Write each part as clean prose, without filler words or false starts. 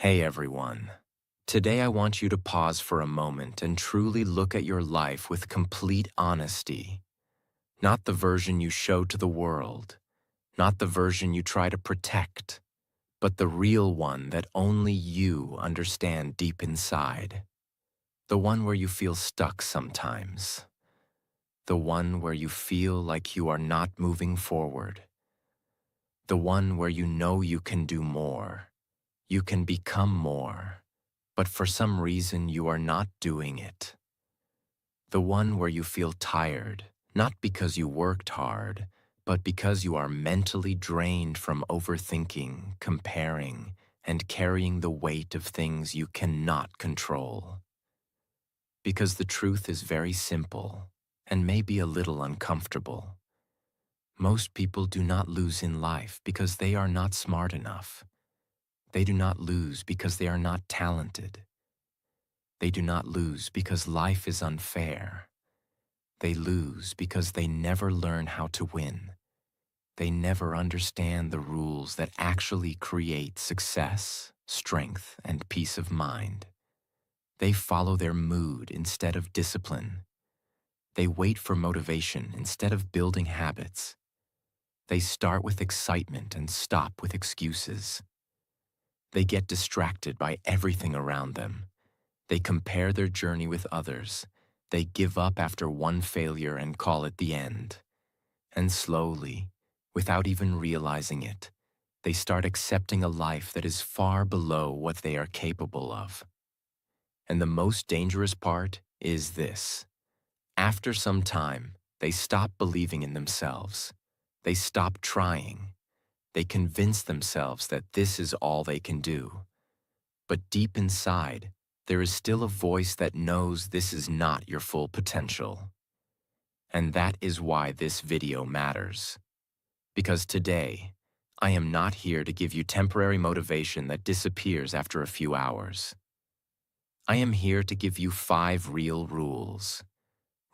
Hey everyone. Today I want you to pause for a moment and truly look at your life with complete honesty. Not the version you show to the world, not the version you try to protect, but the real one that only you understand deep inside. The one where you feel stuck sometimes. The one where you feel like you are not moving forward. The one where you know you can do more. You can become more. But for some reason you are not doing it. The one where you feel tired, not because you worked hard, but because you are mentally drained from overthinking, comparing, and carrying the weight of things you cannot control. Because the truth is very simple, and maybe a little uncomfortable. Most people do not lose in life because they are not smart enough. They do not lose because they are not talented. They do not lose because life is unfair. They lose because they never learn how to win. They never understand the rules that actually create success, strength, and peace of mind. They follow their mood instead of discipline. They wait for motivation instead of building habits. They start with excitement and stop with excuses. They get distracted by everything around them. They compare their journey with others. They give up after one failure and call it the end. And slowly, without even realizing it, they start accepting a life that is far below what they are capable of. And the most dangerous part is this. After some time, they stop believing in themselves. They stop trying. They convince themselves that this is all they can do. But deep inside, there is still a voice that knows this is not your full potential. And that is why this video matters. Because today, I am not here to give you temporary motivation that disappears after a few hours. I am here to give you 5 real rules.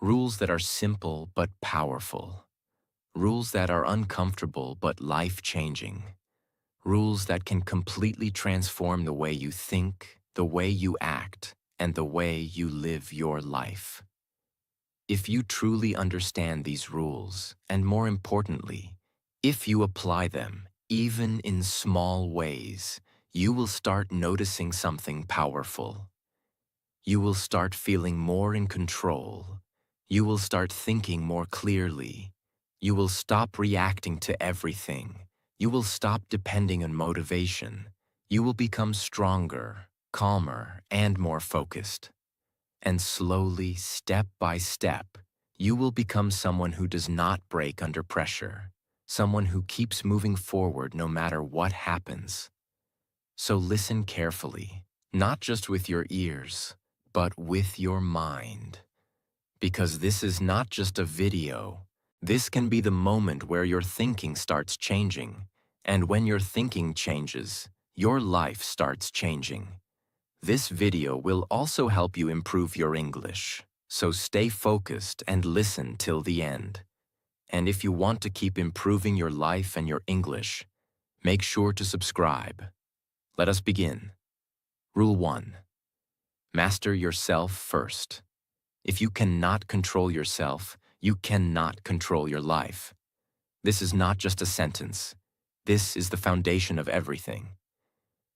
Rules that are simple but powerful. Rules that are uncomfortable but life-changing. Rules that can completely transform the way you think, the way you act, and the way you live your life. If you truly understand these rules, and more importantly, if you apply them, even in small ways, you will start noticing something powerful. You will start feeling more in control. You will start thinking more clearly. You will stop reacting to everything. You will stop depending on motivation. You will become stronger, calmer, and more focused. And slowly, step by step, you will become someone who does not break under pressure, someone who keeps moving forward no matter what happens. So listen carefully, not just with your ears, but with your mind. Because this is not just a video. This can be the moment where your thinking starts changing. And when your thinking changes, your life starts changing. This video will also help you improve your English. So stay focused and listen till the end. And if you want to keep improving your life and your English, make sure to subscribe. Let us begin. Rule 1. Master yourself first. If you cannot control yourself, you cannot control your life. This is not just a sentence. This is the foundation of everything.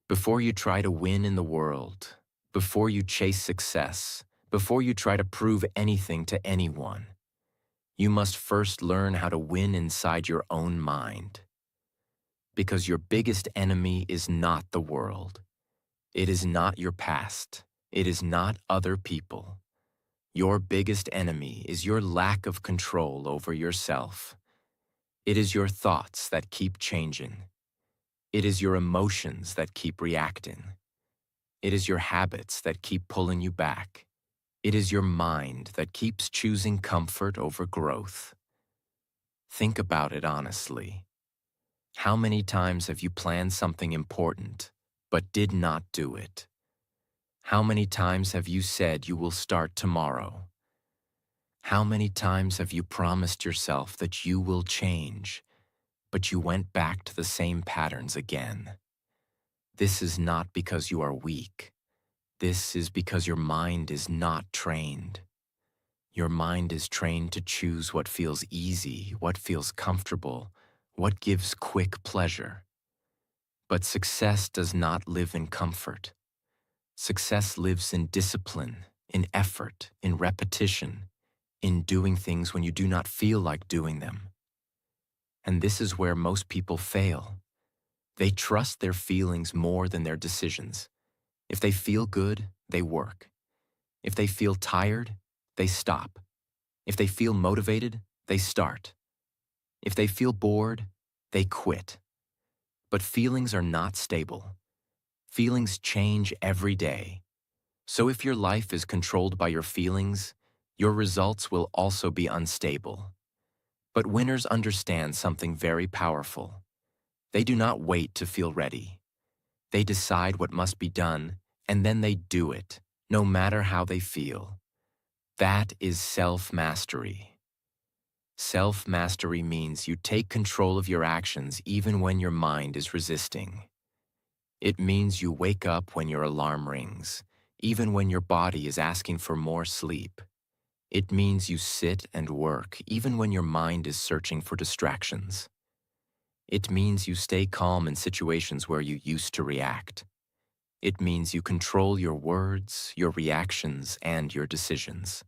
Before you try to win in the world, before you chase success, before you try to prove anything to anyone, you must first learn how to win inside your own mind. Because your biggest enemy is not the world. It is not your past. It is not other people. Your biggest enemy is your lack of control over yourself. It is your thoughts that keep changing. It is your emotions that keep reacting. It is your habits that keep pulling you back. It is your mind that keeps choosing comfort over growth. Think about it honestly. How many times have you planned something important, but did not do it? How many times have you said you will start tomorrow? How many times have you promised yourself that you will change, but you went back to the same patterns again? This is not because you are weak. This is because your mind is not trained. Your mind is trained to choose what feels easy, what feels comfortable, what gives quick pleasure. But success does not live in comfort. Success lives in discipline, in effort, in repetition, in doing things when you do not feel like doing them. And this is where most people fail. They trust their feelings more than their decisions. If they feel good, they work. If they feel tired, they stop. If they feel motivated, they start. If they feel bored, they quit. But feelings are not stable. Feelings change every day. So if your life is controlled by your feelings, your results will also be unstable. But winners understand something very powerful. They do not wait to feel ready. They decide what must be done, and then they do it, no matter how they feel. That is self-mastery. Self-mastery means you take control of your actions even when your mind is resisting. It means you wake up when your alarm rings, even when your body is asking for more sleep. It means you sit and work even when your mind is searching for distractions. It means you stay calm in situations where you used to react. It means you control your words, your reactions, and your decisions.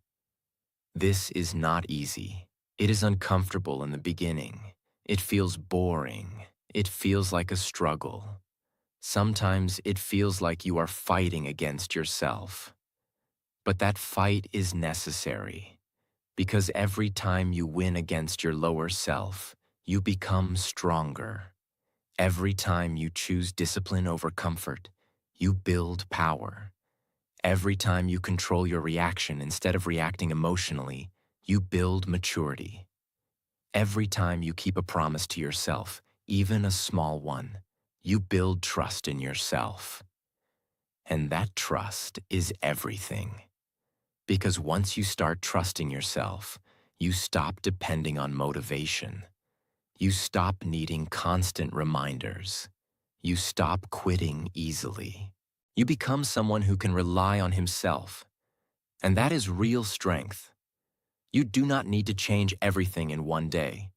This is not easy. It is uncomfortable in the beginning. It feels boring. It feels like a struggle. Sometimes it feels like you are fighting against yourself. But that fight is necessary, because every time you win against your lower self, you become stronger. Every time you choose discipline over comfort, you build power. Every time you control your reaction instead of reacting emotionally, you build maturity. Every time you keep a promise to yourself, even a small one, you build trust in yourself. And that trust is everything. Because once you start trusting yourself, you stop depending on motivation. You stop needing constant reminders. You stop quitting easily. You become someone who can rely on himself. And that is real strength. You do not need to change everything in one day.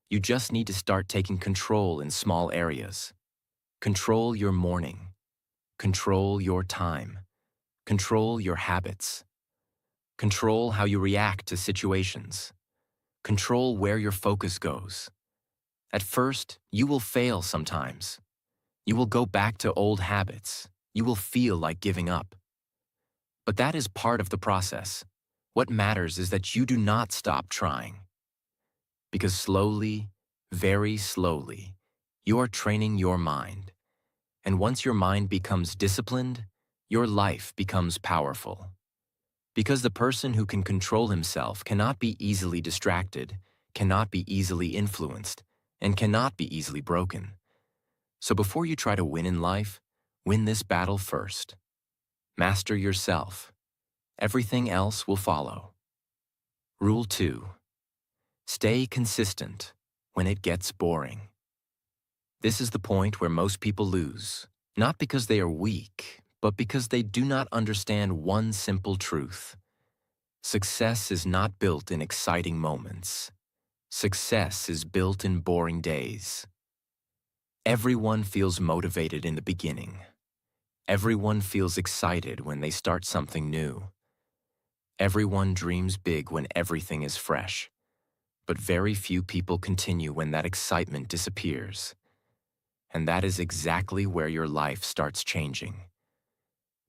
You just need to start taking control in small areas. Control your morning. Control your time. Control your habits. Control how you react to situations. Control where your focus goes. At first, you will fail sometimes. You will go back to old habits. You will feel like giving up. But that is part of the process. What matters is that you do not stop trying. Because slowly, very slowly, you are training your mind. And once your mind becomes disciplined, your life becomes powerful. Because the person who can control himself cannot be easily distracted, cannot be easily influenced, and cannot be easily broken. So before you try to win in life, win this battle first. Master yourself. Everything else will follow. Rule 2. Stay consistent when it gets boring. This is the point where most people lose, not because they are weak, but because they do not understand one simple truth. Success is not built in exciting moments. Success is built in boring days. Everyone feels motivated in the beginning. Everyone feels excited when they start something new. Everyone dreams big when everything is fresh. But very few people continue when that excitement disappears. And that is exactly where your life starts changing.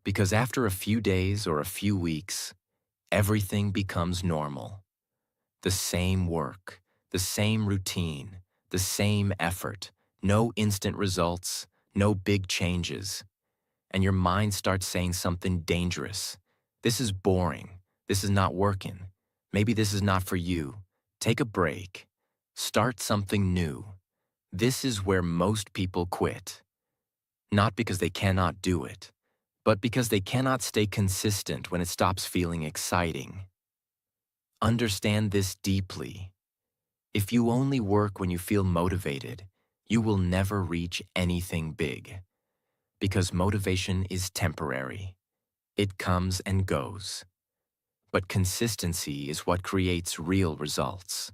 Because after a few days or a few weeks, everything becomes normal. The same work, the same routine, the same effort, no instant results, no big changes. And your mind starts saying something dangerous. This is boring. This is not working. Maybe this is not for you. Take a break. Start something new. This is where most people quit. Not because they cannot do it, but because they cannot stay consistent when it stops feeling exciting. Understand this deeply. If you only work when you feel motivated, you will never reach anything big. Because motivation is temporary. It comes and goes. But consistency is what creates real results.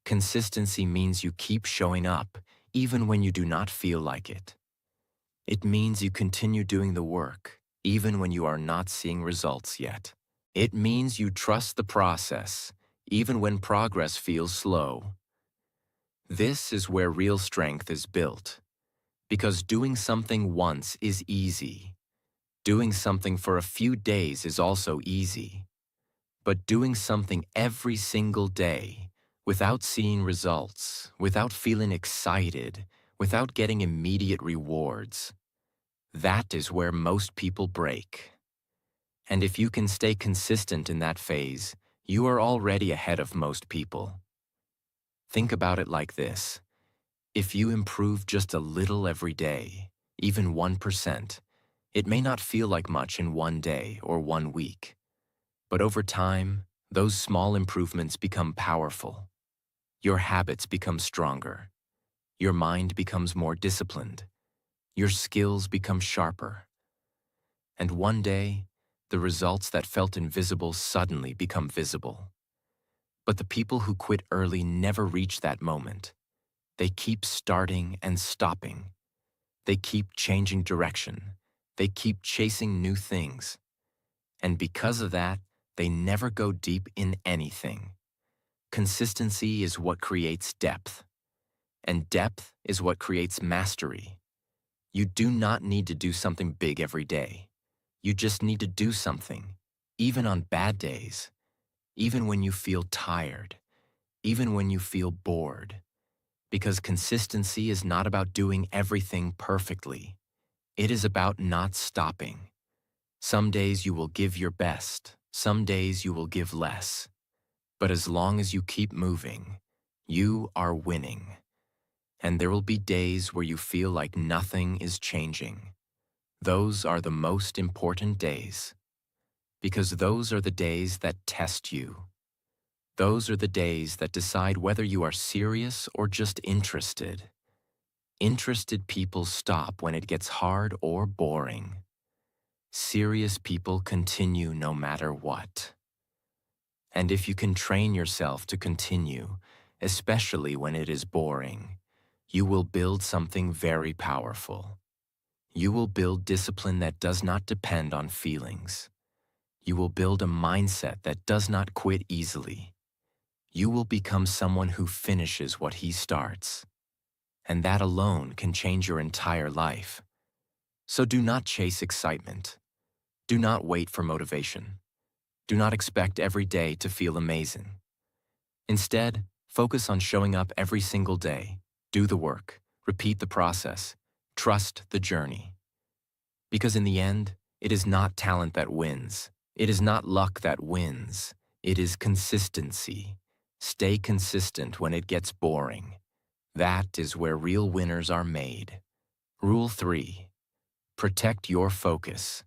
Consistency means you keep showing up, even when you do not feel like it. It means you continue doing the work, even when you are not seeing results yet. It means you trust the process, even when progress feels slow. This is where real strength is built. Because doing something once is easy. Doing something for a few days is also easy. But doing something every single day, without seeing results, without feeling excited, without getting immediate rewards, that is where most people break. And if you can stay consistent in that phase, you are already ahead of most people. Think about it like this. If you improve just a little every day, even 1%, it may not feel like much in one day or 1 week. But over time, those small improvements become powerful. Your habits become stronger. Your mind becomes more disciplined. Your skills become sharper. And one day, the results that felt invisible suddenly become visible. But the people who quit early never reach that moment. They keep starting and stopping. They keep changing direction. They keep chasing new things. And because of that, they never go deep in anything. Consistency is what creates depth. And depth is what creates mastery. You do not need to do something big every day. You just need to do something, even on bad days, even when you feel tired, even when you feel bored. Because consistency is not about doing everything perfectly. It is about not stopping. Some days you will give your best, some days you will give less. But as long as you keep moving, you are winning. And there will be days where you feel like nothing is changing. Those are the most important days. Because those are the days that test you. Those are the days that decide whether you are serious or just interested. Interested people stop when it gets hard or boring. Serious people continue no matter what. And if you can train yourself to continue, especially when it is boring, you will build something very powerful. You will build discipline that does not depend on feelings. You will build a mindset that does not quit easily. You will become someone who finishes what he starts. And that alone can change your entire life. So do not chase excitement. Do not wait for motivation. Do not expect every day to feel amazing. Instead, focus on showing up every single day. Do the work. Repeat the process. Trust the journey. Because in the end, it is not talent that wins. It is not luck that wins. It is consistency. Stay consistent when it gets boring. That is where real winners are made. Rule 3. Protect your focus.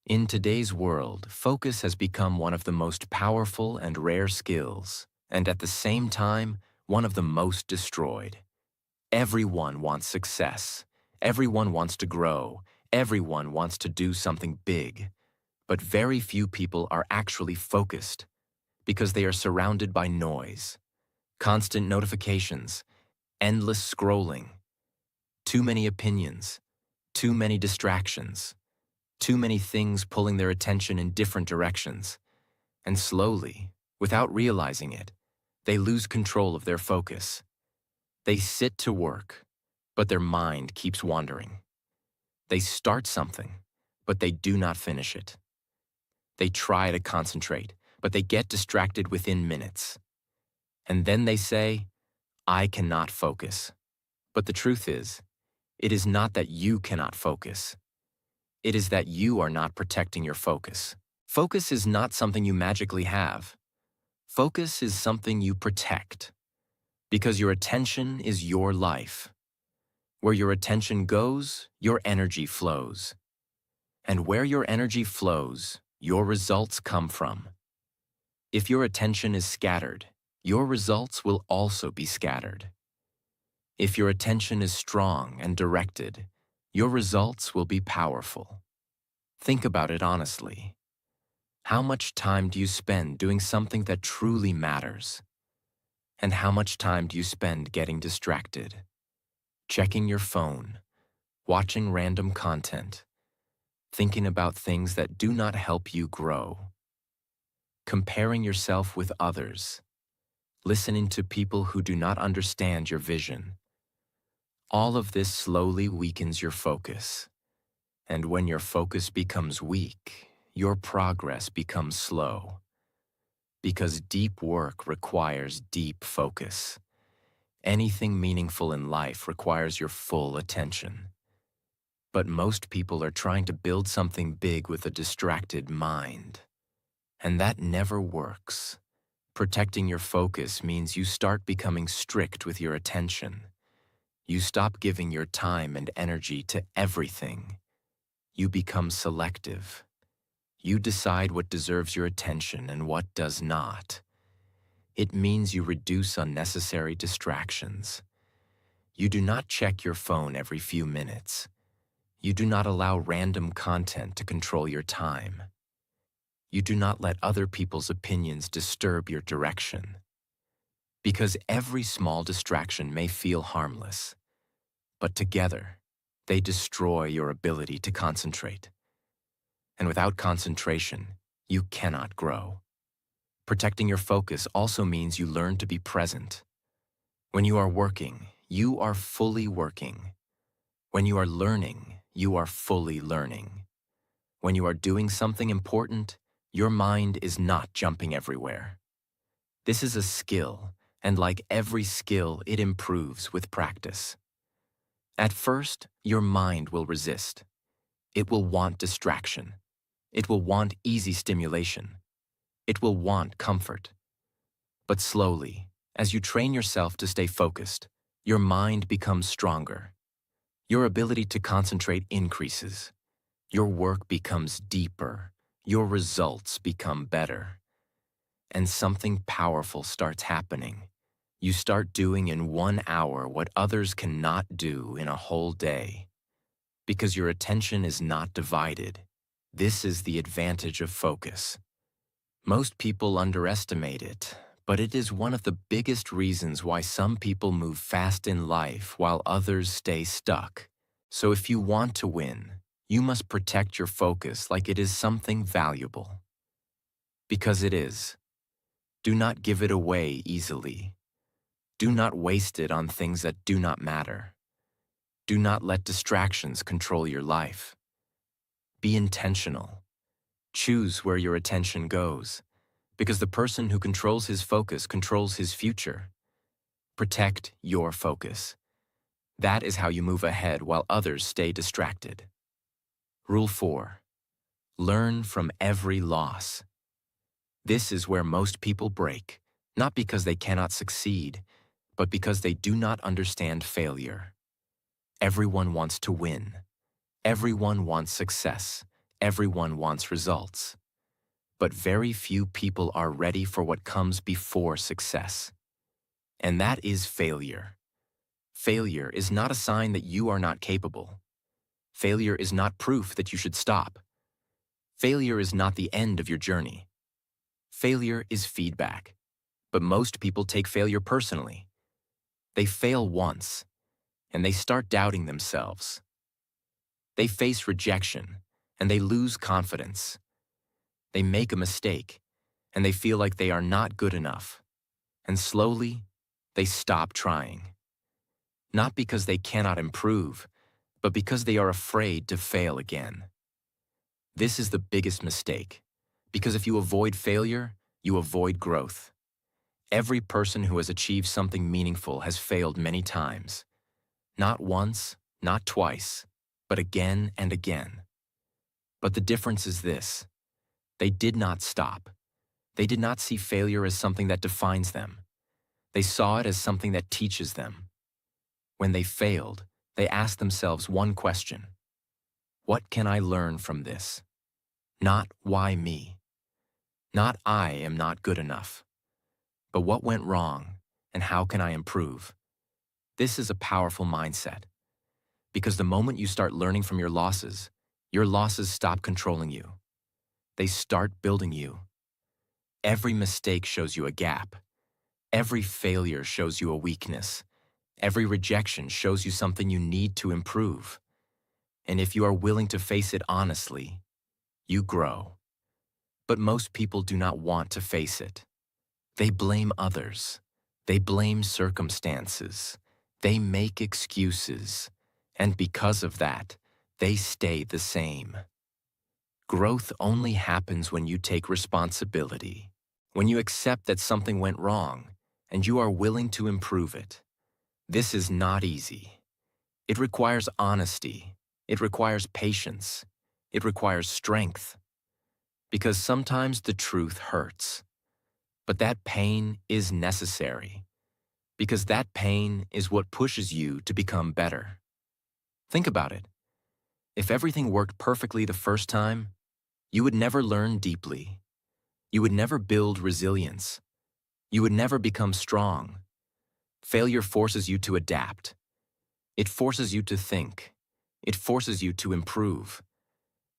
In today's world, focus has become one of the most powerful and rare skills, and at the same time, one of the most destroyed. Everyone wants success. Everyone wants to grow. Everyone wants to do something big. But very few people are actually focused because they are surrounded by noise, constant notifications, endless scrolling, too many opinions, too many distractions, too many things pulling their attention in different directions. And slowly, without realizing it, they lose control of their focus. They sit to work, but their mind keeps wandering. They start something, but they do not finish it. They try to concentrate, but they get distracted within minutes. And then they say, I cannot focus. But the truth is, it is not that you cannot focus. It is that you are not protecting your focus. Focus is not something you magically have. Focus is something you protect. Because your attention is your life. Where your attention goes, your energy flows. And where your energy flows, your results come from. If your attention is scattered, your results will also be scattered. If your attention is strong and directed, your results will be powerful. Think about it honestly. How much time do you spend doing something that truly matters? And how much time do you spend getting distracted? Checking your phone, watching random content, thinking about things that do not help you grow, comparing yourself with others, listening to people who do not understand your vision. All of this slowly weakens your focus. And when your focus becomes weak, your progress becomes slow. Because deep work requires deep focus. Anything meaningful in life requires your full attention. But most people are trying to build something big with a distracted mind. And that never works. Protecting your focus means you start becoming strict with your attention. You stop giving your time and energy to everything. You become selective. You decide what deserves your attention and what does not. It means you reduce unnecessary distractions. You do not check your phone every few minutes. You do not allow random content to control your time. You do not let other people's opinions disturb your direction. Because every small distraction may feel harmless, but together, they destroy your ability to concentrate. And without concentration, you cannot grow. Protecting your focus also means you learn to be present. When you are working, you are fully working. When you are learning, you are fully learning. When you are doing something important, your mind is not jumping everywhere. This is a skill, and like every skill, it improves with practice. At first, your mind will resist. It will want distraction. It will want easy stimulation. It will want comfort. But slowly, as you train yourself to stay focused, your mind becomes stronger. Your ability to concentrate increases. Your work becomes deeper. Your results become better. And something powerful starts happening. You start doing in 1 hour what others cannot do in a whole day. Because your attention is not divided. This is the advantage of focus. Most people underestimate it, but it is one of the biggest reasons why some people move fast in life while others stay stuck. So if you want to win, you must protect your focus like it is something valuable. Because it is. Do not give it away easily. Do not waste it on things that do not matter. Do not let distractions control your life. Be intentional. Choose where your attention goes, because the person who controls his focus controls his future. Protect your focus. That is how you move ahead while others stay distracted. Rule 4. Learn from every loss. This is where most people break, not because they cannot succeed, but because they do not understand failure. Everyone wants to win. Everyone wants success. Everyone wants results. But very few people are ready for what comes before success. And that is failure. Failure is not a sign that you are not capable. Failure is not proof that you should stop. Failure is not the end of your journey. Failure is feedback. But most people take failure personally. They fail once, and they start doubting themselves. They face rejection, and they lose confidence. They make a mistake, and they feel like they are not good enough. And slowly, they stop trying. Not because they cannot improve, but because they are afraid to fail again. This is the biggest mistake, because if you avoid failure, you avoid growth. Every person who has achieved something meaningful has failed many times. Not once, not twice, but again and again. But the difference is this: they did not stop. They did not see failure as something that defines them. They saw it as something that teaches them. When they failed, they asked themselves one question: what can I learn from this? Not why me. Not I am not good enough. But what went wrong, and how can I improve? This is a powerful mindset. Because the moment you start learning from your losses stop controlling you. They start building you. Every mistake shows you a gap. Every failure shows you a weakness. Every rejection shows you something you need to improve. And if you are willing to face it honestly, you grow. But most people do not want to face it. They blame others. They blame circumstances. They make excuses. And because of that, they stay the same. Growth only happens when you take responsibility, when you accept that something went wrong, and you are willing to improve it. This is not easy. It requires honesty. It requires patience. It requires strength. Because sometimes the truth hurts. But that pain is necessary. Because that pain is what pushes you to become better. Think about it. If everything worked perfectly the first time, you would never learn deeply. You would never build resilience. You would never become strong. Failure forces you to adapt. It forces you to think. It forces you to improve.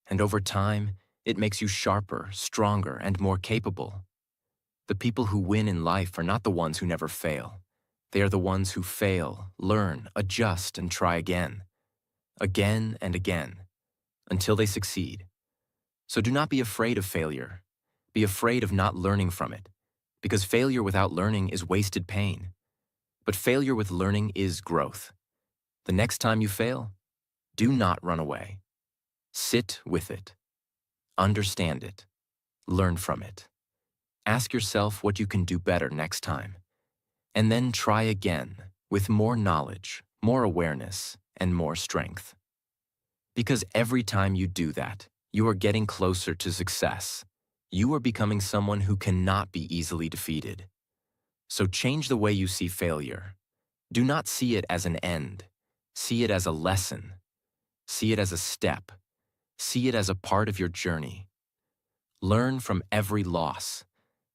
And over time, it makes you sharper, stronger, and more capable. The people who win in life are not the ones who never fail. They are the ones who fail, learn, adjust, and try again. Again and again, until they succeed. So do not be afraid of failure. Be afraid of not learning from it, because failure without learning is wasted pain. But failure with learning is growth. The next time you fail, do not run away. Sit with it. Understand it. Learn from it. Ask yourself what you can do better next time. And then try again with more knowledge, more awareness, and more strength. Because every time you do that, you are getting closer to success. You are becoming someone who cannot be easily defeated. So change the way you see failure. Do not see it as an end. See it as a lesson. See it as a step. See it as a part of your journey. Learn from every loss.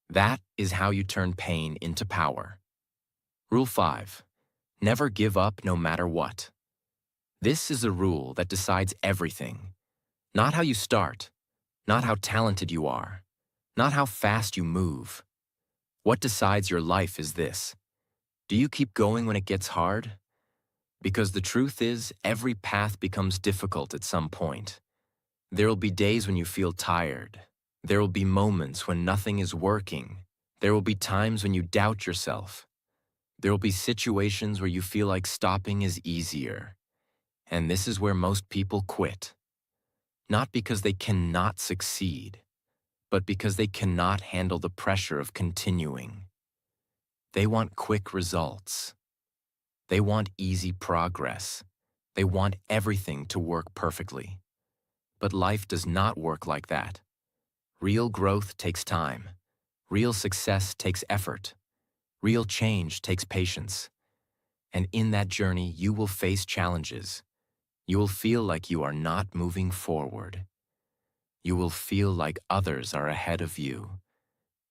That is how you turn pain into power. Rule 5. Never give up no matter what. This is a rule that decides everything. Not how you start, not how talented you are, not how fast you move. What decides your life is this. Do you keep going when it gets hard? Because the truth is, every path becomes difficult at some point. There will be days when you feel tired. There will be moments when nothing is working. There will be times when you doubt yourself. There will be situations where you feel like stopping is easier. And this is where most people quit. Not because they cannot succeed, but because they cannot handle the pressure of continuing. They want quick results. They want easy progress. They want everything to work perfectly. But life does not work like that. Real growth takes time. Real success takes effort. Real change takes patience. And in that journey, you will face challenges. You will feel like you are not moving forward. You will feel like others are ahead of you.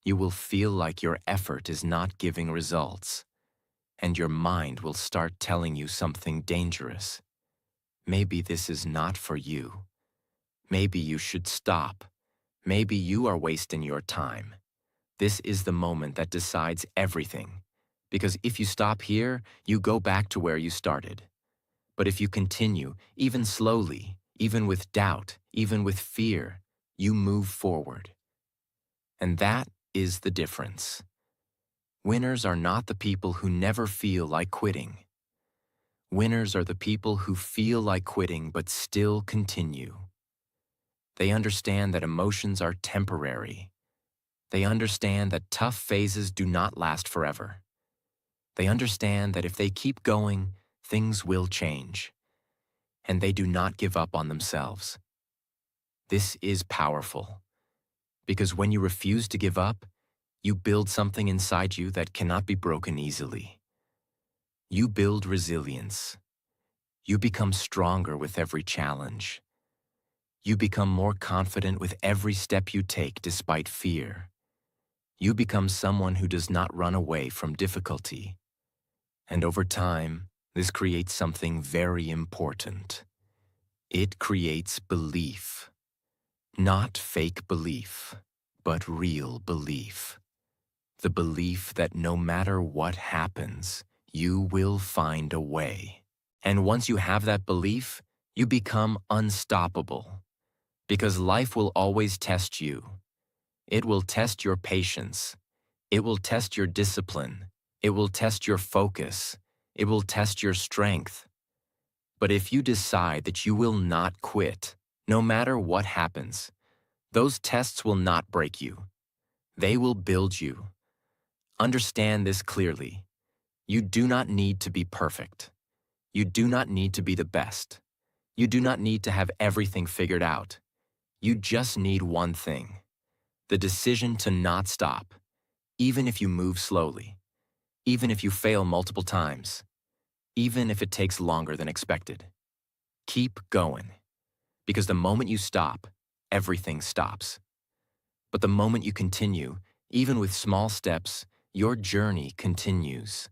You will feel like your effort is not giving results. And your mind will start telling you something dangerous. Maybe this is not for you. Maybe you should stop. Maybe you are wasting your time. This is the moment that decides everything. Because if you stop here, you go back to where you started. But if you continue, even slowly, even with doubt, even with fear, you move forward. And that is the difference. Winners are not the people who never feel like quitting. Winners are the people who feel like quitting but still continue. They understand that emotions are temporary. They understand that tough phases do not last forever. They understand that if they keep going, things will change. And they do not give up on themselves. This is powerful. Because when you refuse to give up, you build something inside you that cannot be broken easily. You build resilience. You become stronger with every challenge. You become more confident with every step you take despite fear. You become someone who does not run away from difficulty. And over time, this creates something very important. It creates belief. Not fake belief, but real belief. The belief that no matter what happens, you will find a way. And once you have that belief, you become unstoppable. Because life will always test you. It will test your patience. It will test your discipline. It will test your focus. It will test your strength. But if you decide that you will not quit, no matter what happens, those tests will not break you. They will build you. Understand this clearly. You do not need to be perfect. You do not need to be the best. You do not need to have everything figured out. You just need one thing: the decision to not stop, even if you move slowly, even if you fail multiple times, even if it takes longer than expected. Keep going, because the moment you stop, everything stops. But the moment you continue, even with small steps, your journey continues.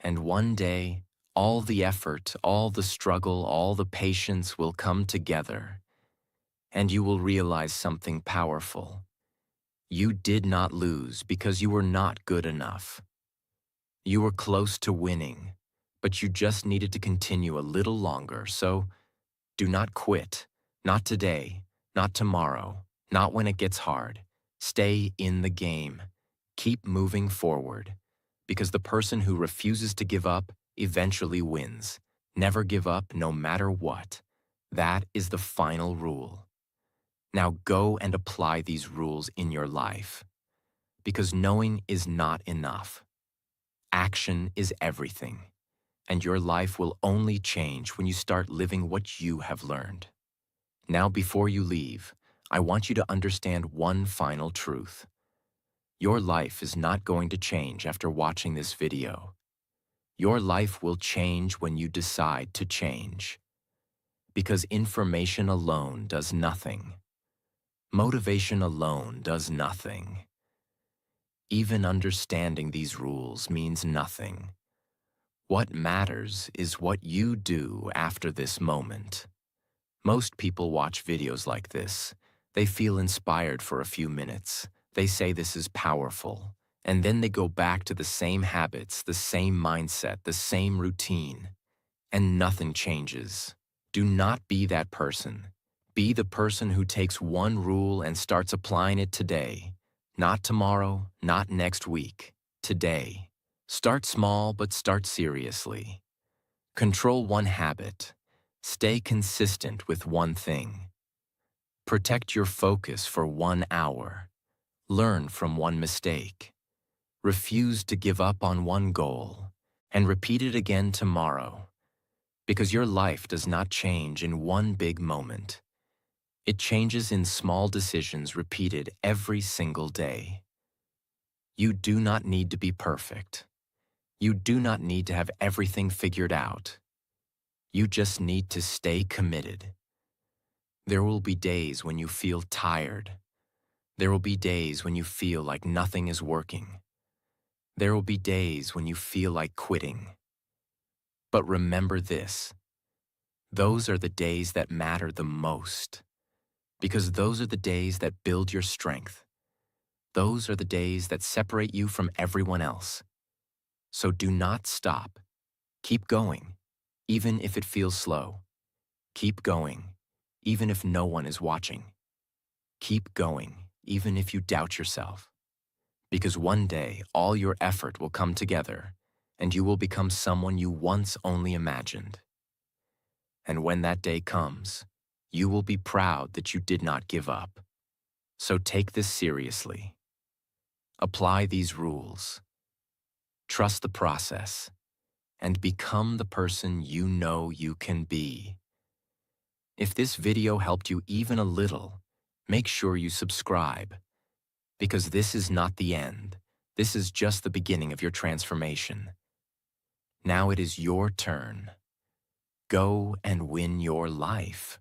And one day, all the effort, all the struggle, all the patience will come together, and you will realize something powerful. You did not lose because you were not good enough. You were close to winning, but you just needed to continue a little longer, so do not quit. Not today, not tomorrow, not when it gets hard. Stay in the game. Keep moving forward, because the person who refuses to give up eventually wins. Never give up no matter what. That is the final rule. Now go and apply these rules in your life, because knowing is not enough. Action is everything, and your life will only change when you start living what you have learned. Now, before you leave, I want you to understand one final truth. Your life is not going to change after watching this video. Your life will change when you decide to change. Because information alone does nothing. Motivation alone does nothing. Even understanding these rules means nothing. What matters is what you do after this moment. Most people watch videos like this. They feel inspired for a few minutes. They say this is powerful. And then they go back to the same habits, the same mindset, the same routine. And nothing changes. Do not be that person. Be the person who takes one rule and starts applying it today. Not tomorrow, not next week. Today. Start small, but start seriously. Control one habit. Stay consistent with one thing. Protect your focus for 1 hour. Learn from one mistake. Refuse to give up on one goal. And repeat it again tomorrow. Because your life does not change in one big moment. It changes in small decisions repeated every single day. You do not need to be perfect. You do not need to have everything figured out. You just need to stay committed. There will be days when you feel tired. There will be days when you feel like nothing is working. There will be days when you feel like quitting. But remember this. Those are the days that matter the most. Because those are the days that build your strength. Those are the days that separate you from everyone else. So do not stop. Keep going, even if it feels slow. Keep going, even if no one is watching. Keep going, even if you doubt yourself. Because one day, all your effort will come together, and you will become someone you once only imagined. And when that day comes, you will be proud that you did not give up. So take this seriously. Apply these rules. Trust the process, and become the person you know you can be. If this video helped you even a little, make sure you subscribe, because this is not the end. This is just the beginning of your transformation. Now it is your turn. Go and win your life.